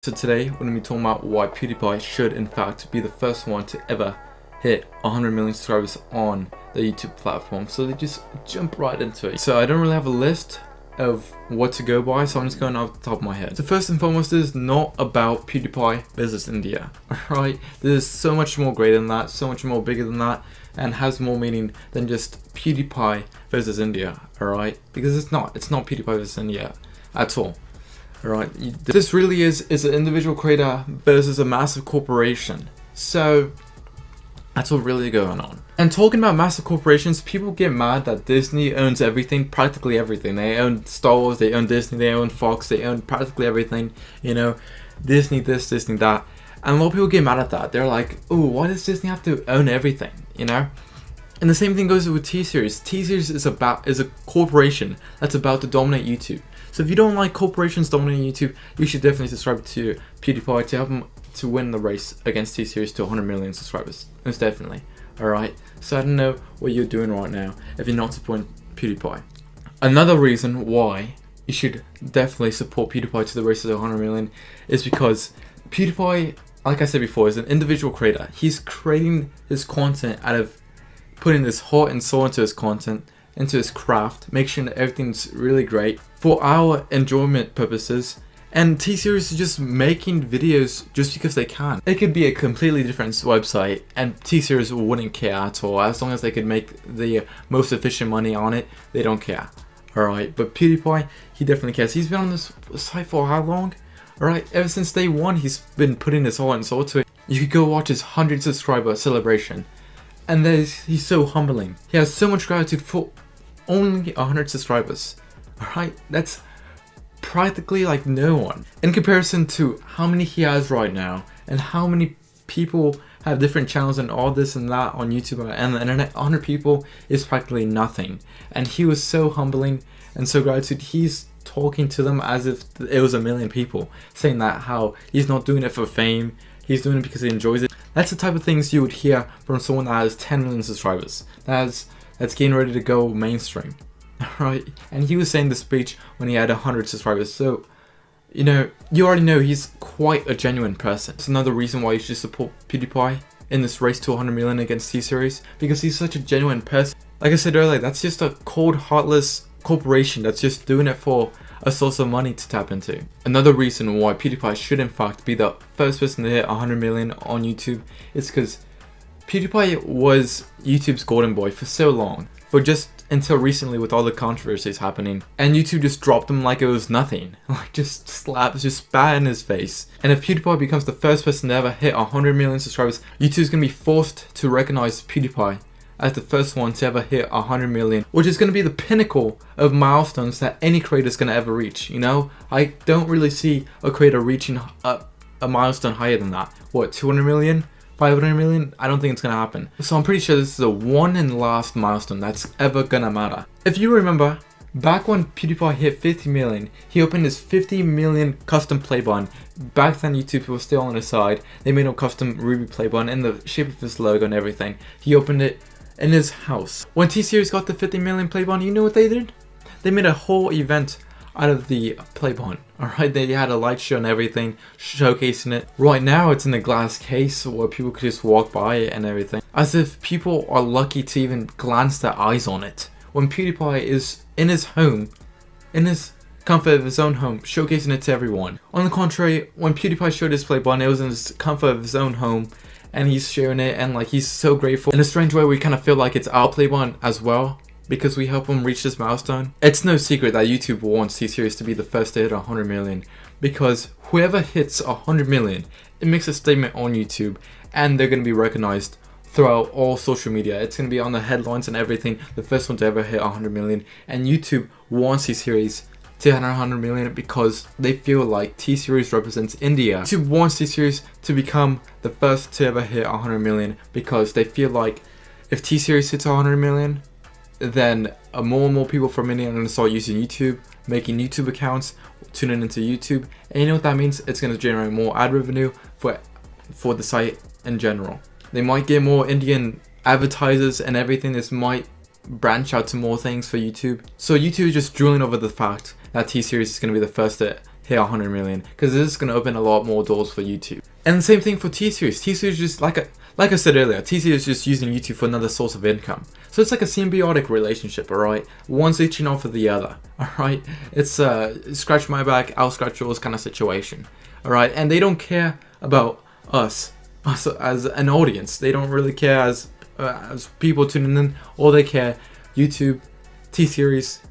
So today we're going to be talking about why PewDiePie should in fact be the first one to ever hit 100 million subscribers on the YouTube platform. So they just jump right into it. So I don't really have a list of what to go by, so I'm just going off the top of my head. So first and foremost, this is not about PewDiePie versus India, alright? There's so much more greater than that, so much more bigger than that, and has more meaning than just PewDiePie versus India, alright? Because it's not PewDiePie versus India at all. Alright, this really is an individual creator versus a massive corporation. So that's what really going on. And talking about massive corporations, people get mad that Disney owns everything, practically everything. They own Star Wars, they own Disney, they own Fox, they own practically everything. You know, Disney this, Disney that. And a lot of people get mad at that. They're like, oh, why does Disney have to own everything? You know? And the same thing goes with T-Series. T-Series is a corporation that's about to dominate YouTube. So if you don't like corporations dominating YouTube, you should definitely subscribe to PewDiePie to help him to win the race against T-Series to 100 million subscribers. Most definitely. Alright, so I don't know what you're doing right now if you're not supporting PewDiePie. Another reason why you should definitely support PewDiePie to the race to 100 million is because PewDiePie, like I said before, is an individual creator. He's creating his content out of putting his heart and soul into his content, into his craft, make sure that everything's really great for our enjoyment purposes. And T-Series is just making videos just because they can. It could be a completely different website and T-Series wouldn't care at all. As long as they could make the most efficient money on it, they don't care. Alright, but PewDiePie, he definitely cares. He's been on this site for how long? Alright, ever since day one, he's been putting his heart and soul to it. You could go watch his 100 subscriber celebration. And he's so humbling. He has so much gratitude for only 100 subscribers. Alright, that's practically like no one. In comparison to how many he has right now, and how many people have different channels and all this and that on YouTube and the internet, 100 people is practically nothing. And he was so humbling and so gratitude. He's talking to them as if it was a million people, saying that how he's not doing it for fame, he's doing it because he enjoys it. That's the type of things you would hear from someone that has 10 million subscribers. That's getting ready to go mainstream. Right? And he was saying the speech when he had 100 subscribers. So, you know, you already know he's quite a genuine person. It's another reason why you should support PewDiePie in this race to 100 million against T-Series, because he's such a genuine person. Like I said earlier, that's just a cold, heartless corporation that's just doing it for a source of money to tap into. Another reason why PewDiePie should in fact be the first person to hit 100 million on YouTube is because PewDiePie was YouTube's golden boy for so long, for just until recently with all the controversies happening, and YouTube just dropped him like it was nothing, like just spat in his face. And if PewDiePie becomes the first person to ever hit 100 million subscribers, YouTube's gonna be forced to recognize PewDiePie as the first one to ever hit 100 million, which is gonna be the pinnacle of milestones that any creator's gonna ever reach. You know, I don't really see a creator reaching a milestone higher than that. What, 200 million? 500 million? I don't think it's gonna happen. So I'm pretty sure this is the one and last milestone that's ever gonna matter. If you remember, back when PewDiePie hit 50 million, he opened his 50 million custom play button. Back then YouTube was still on his side. They made a custom Ruby play button in the shape of his logo and everything. He opened it in his house. When T-Series got the 50 million play button, you know what they did? They made a whole event out of the play button. Alright, they had a light show and everything, showcasing it. Right now it's in a glass case where people could just walk by it and everything, as if people are lucky to even glance their eyes on it, when PewDiePie is in his home, in his comfort of his own home, showcasing it to everyone. On the contrary, when PewDiePie showed his play button, it was in his comfort of his own home, and he's sharing it, and like he's so grateful. In a strange way, we kind of feel like it's our play button as well, because we help him reach this milestone. It's no secret that YouTube wants T-Series to be the first to hit 100 million, because whoever hits 100 million, it makes a statement on YouTube, and they're going to be recognized throughout all social media. It's going to be on the headlines and everything, the first one to ever hit 100 million, and YouTube wants T-Series to hit 100 million because they feel like T-Series represents India. YouTube wants T-Series to become the first to ever hit 100 million because they feel like if T-Series hits 100 million, then more and more people from India are going to start using YouTube, making YouTube accounts, tuning into YouTube, and you know what that means? It's going to generate more ad revenue for the site in general. They might get more Indian advertisers and everything. This might branch out to more things for YouTube. So YouTube is just drooling over the fact that T-Series is going to be the first to hit 100 million, because this is going to open a lot more doors for YouTube. And the same thing for T-Series. T-Series just like I said earlier, T-Series is just using YouTube for another source of income. So it's like a symbiotic relationship, alright? One's leeching off of the other, alright? It's scratch my back, I'll scratch yours kind of situation, alright? And they don't care about us as an audience. They don't really care as people tuning in. All they care, YouTube, T-Series,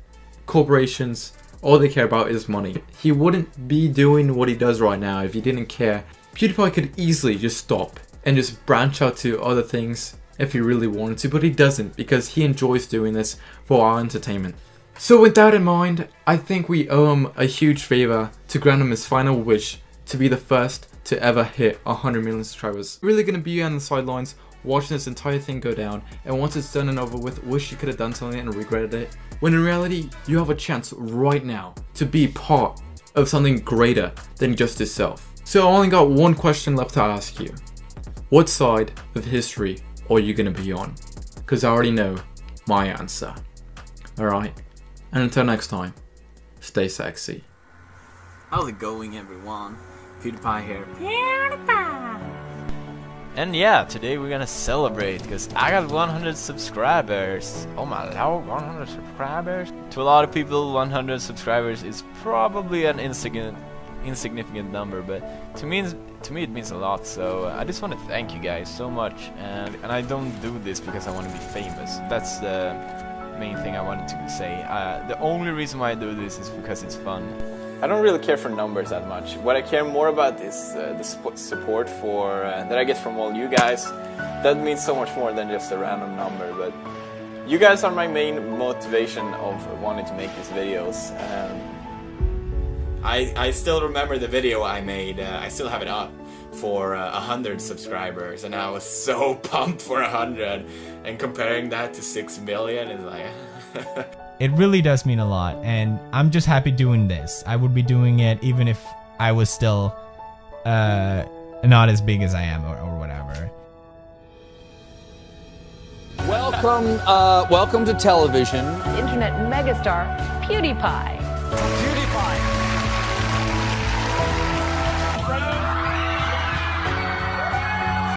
corporations, all they care about is money. He wouldn't be doing what he does right now if he didn't care. PewDiePie could easily just stop and just branch out to other things if he really wanted to, but he doesn't, because he enjoys doing this for our entertainment. So with that in mind, I think we owe him a huge favor to grant him his final wish to be the first to ever hit 100 million subscribers. Really gonna be on the sidelines watching this entire thing go down, and once it's done and over with, wish you could have done something and regretted it, when in reality you have a chance right now to be part of something greater than just yourself. So I only got one question left to ask you. What side of history are you gonna be on? Because I already know my answer. Alright, and until next time, stay sexy. How's it going, everyone? PewDiePie here. And yeah, today we're gonna celebrate because I got 100 subscribers. Oh my lord, 100 subscribers? To a lot of people, 100 subscribers is probably an insignificant number, but to me it means a lot. So I just want to thank you guys so much, and I don't do this because I want to be famous. That's the main thing I wanted to say. The only reason why I do this is because it's fun. I don't really care for numbers that much. What I care more about is the support that I get from all you guys. That means so much more than just a random number, but you guys are my main motivation of wanting to make these videos. I still remember the video I made. I still have it up for 100 subscribers, and I was so pumped for 100, and comparing that to 6 million is like It really does mean a lot, and I'm just happy doing this. I would be doing it even if I was still not as big as I am or whatever. Welcome to television. Internet megastar PewDiePie. PewDiePie.